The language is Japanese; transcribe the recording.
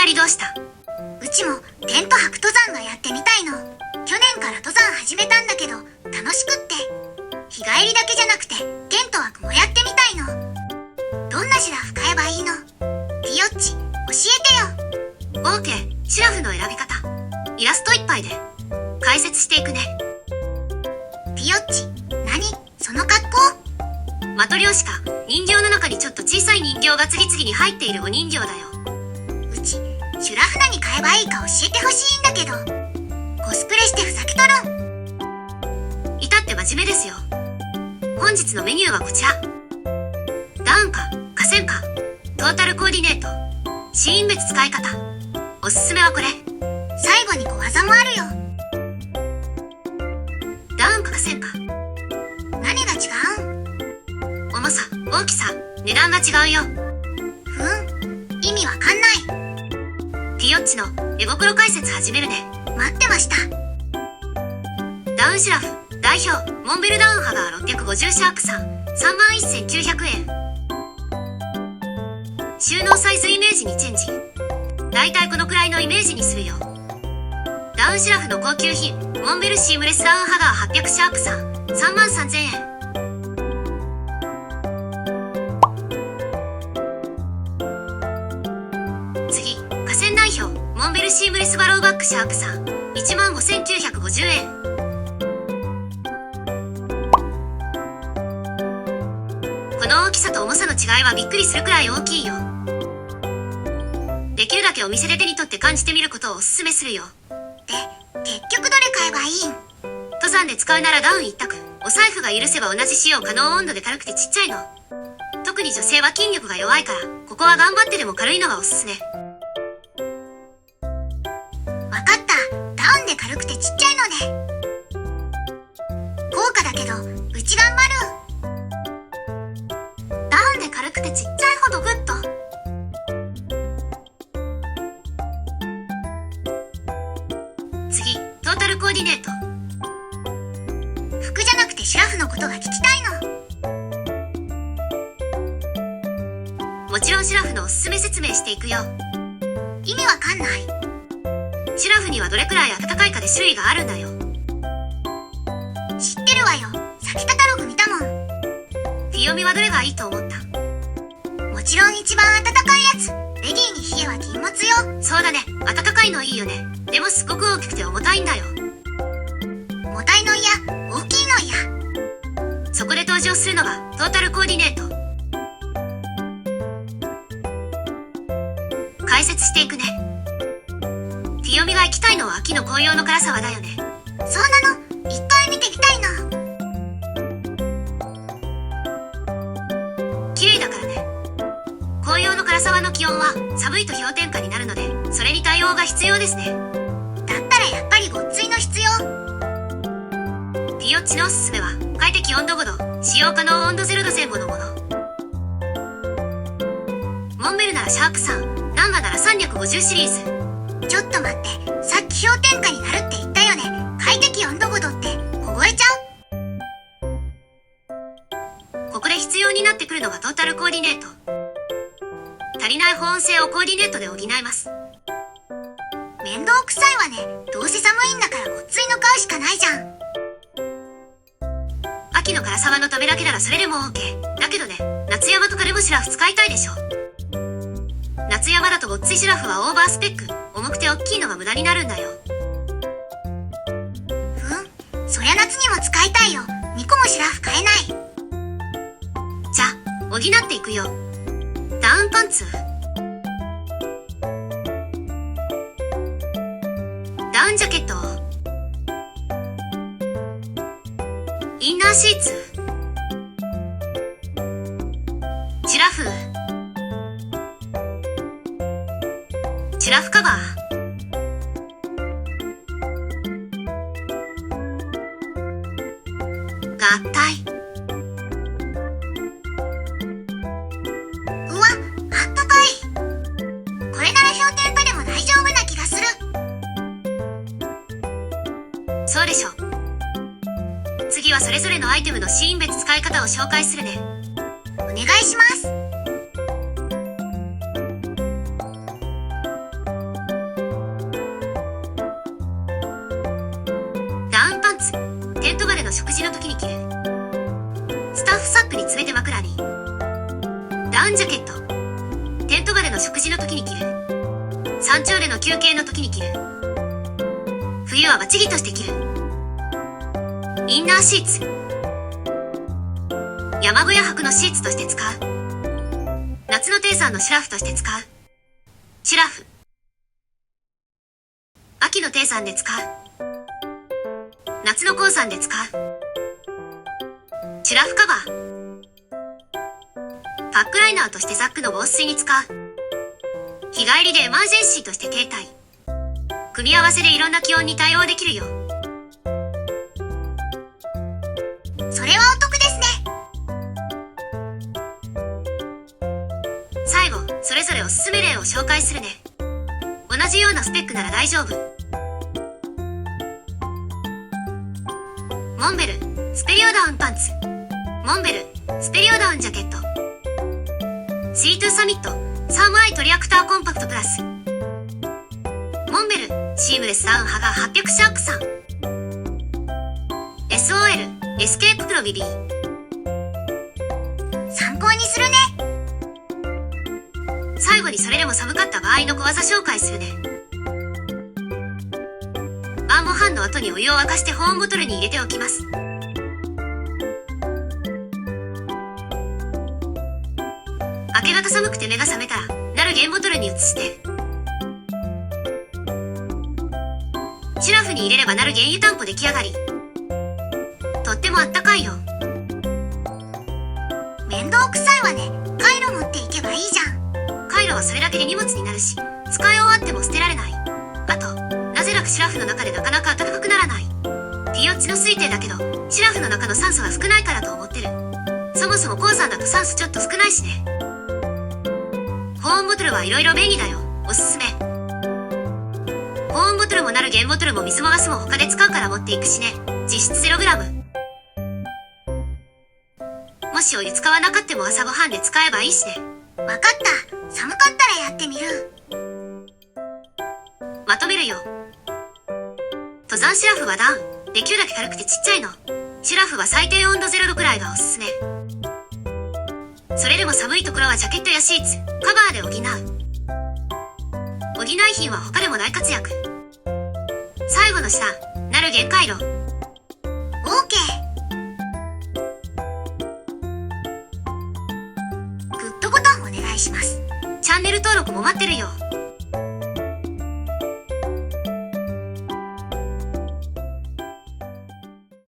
なりどうした？うちもテント泊登山がやってみたいの。去年から登山始めたんだけど楽しくって。日帰りだけじゃなくてテント泊もやってみたいの。どんなシュラフ買えばいいの？ピヨッチ、教えてよ。 OK、 シュラフの選び方、イラストいっぱいで解説していくね。ピヨッチ、何その格好？マトリョーシカ、人形の中にちょっと小さい人形が次々に入っているお人形だよ。うちシュラフ何買えばいいか教えてほしいんだけど。コスプレしてふざけとるん？至って真面目ですよ。本日のメニューはこちら。ダウンか河川か、トータルコーディネート、シーン別使い方。おすすめはこれ。最後に小技もあるよ。ダウンか河川か、何が違うん？重さ、大きさ、値段が違うよ。意味わかんない。ティヨッチの絵心解説始めるね。待ってました。ダウンシュラフ代表、モンベルダウンハガー650シャープさん、31,900円。収納サイズイメージにチェンジ。だいたいこのくらいのイメージにするよ。ダウンシュラフの高級品、モンベルシームレスダウンハガー800シャープさん、33,000円。次、河川代表、モンベルシームレスバローバックシャープさん、15,950円。この大きさと重さの違いはびっくりするくらい大きいよ。できるだけお店で手に取って感じてみることをおすすめするよ。で、結局どれ買えばいいん？登山で使うならダウン一択。お財布が許せば同じ使用可能温度で軽くてちっちゃいの。特に女性は筋力が弱いから、ここは頑張ってでも軽いのがおすすめ。わかった。ダウンで軽くてちっちゃいので。高価だけど、うち頑張る。ダウンで軽くてちっちゃいほどグッド。次、トータルコーディネート。服じゃなくてシュラフのことが聞きたいの。もちろんシュラフのおすすめ説明していくよ。意味わかんない。シュラフにはどれくらい暖かいかで種類があるんだよ。知ってるわよ。さっきカタログ見たもん。フィヨミはどれがいいと思った？もちろん一番暖かいやつ。レディーに冷えは禁物よ。そうだね、暖かいのいいよね。でもすごく大きくて重たいんだよ。重たいの嫌、大きいの嫌。そこで登場するのがトータルコーディネート。解説していくね。フィヨミが行きたいのは秋の紅葉の唐沢だよね。そうなの？一回見てみたいな。綺麗だからね。紅葉の唐沢の気温は寒いと氷点下になるので、それに対応が必要ですね。だったらやっぱりごっついの必要。ティヨッチのおすすめは快適温度5度、使用可能温度0度前後のもの。モンベルならシャープ3、ナンバなら350シリーズ。ちょっと待って、さっき氷点下になるって言ったよね。快適温度5度って凍えちゃう。ここで必要になってくるのがトータルコーディネート。足りない保温性をコーディネートで補います。面倒くさいわね。どうせ寒いんだからごっついの買うしかないじゃん。秋の唐沢のためだけならそれでも OK。 だけどね、夏山とかでもシュラフ使いたいでしょ。夏山だとごっついシュラフはオーバースペック、重くて大きいのが無駄になるんだよ。そりゃ夏にも使いたいよ。2個もシュラフ買えない。じゃあ補っていくよ。ダウンパンツ、ダウンジャケット、インナーシーツ、シュラフ、シュラフカバー、合体。うわ、あったかい。これなら氷点下でも大丈夫な気がする。そうでしょ。次はそれぞれのアイテムのシーン別使い方を紹介するね。お願いします。の食事の時に着る。スタッフサックに詰めて枕に。ダウンジャケット。テント場での食事の時に着る。山頂での休憩の時に着る。冬はバチギとして着る。インナーシーツ。山小屋泊のシーツとして使う。夏の低山のシュラフとして使う。シュラフ。秋の低山で使う。夏の高山で使う。シュラフカバー。パックライナーとしてザックの防水に使う。日帰りでエマージェンシーとして携帯。組み合わせでいろんな気温に対応できるよ。それはお得ですね。最後、それぞれおすすめ例を紹介するね。同じようなスペックなら大丈夫。モンベルスペリオダウンパンツ。モンベルスペリオダウンジャケット。C2 サミットサームアイトリアクターコンパクトプラス。モンベルシームレスダウンハガー800シャークさん。 SOL エスケーププロビビー。参考にするね。最後にそれでも寒かった場合の小技紹介するね。アーモハンの後にお湯を沸かして保温ボトルに入れておきます。明け方寒くて目が覚めたらナルゲンボトルに移して、シュラフに入れればナルゲン湯たんぽ出来上がり。とってもあったかいよ。面倒くさいわね。カイロ持っていけばいいじゃん。カイロはそれだけで荷物になるし、使い終わっても捨てられない。あと、なぜなくシュラフの中でなかなか暖かくならない。ピオッチの推定だけど、シュラフの中の酸素が少ないからと思ってる。そもそも鉱山だと酸素ちょっと少ないしね。保温ボトルはいろいろ便利だよ。おすすめ。保温ボトルもナルゲンボトルも水もガスも他で使うから持っていくしね。実質 0g。もしお湯使わなかっても朝ごはんで使えばいいしね。わかった。寒かったらやってみる。まとめるよ。登山シュラフはダウン。できるだけ軽くてちっちゃいの。シュラフは最低温度0度くらいがおすすめ。それでも寒いところはジャケットやシーツ、カバーで補う。補い品は他でも大活躍。最後の下、ナルゲン回路。オーケー。グッドボタンお願いします。チャンネル登録も待ってるよ。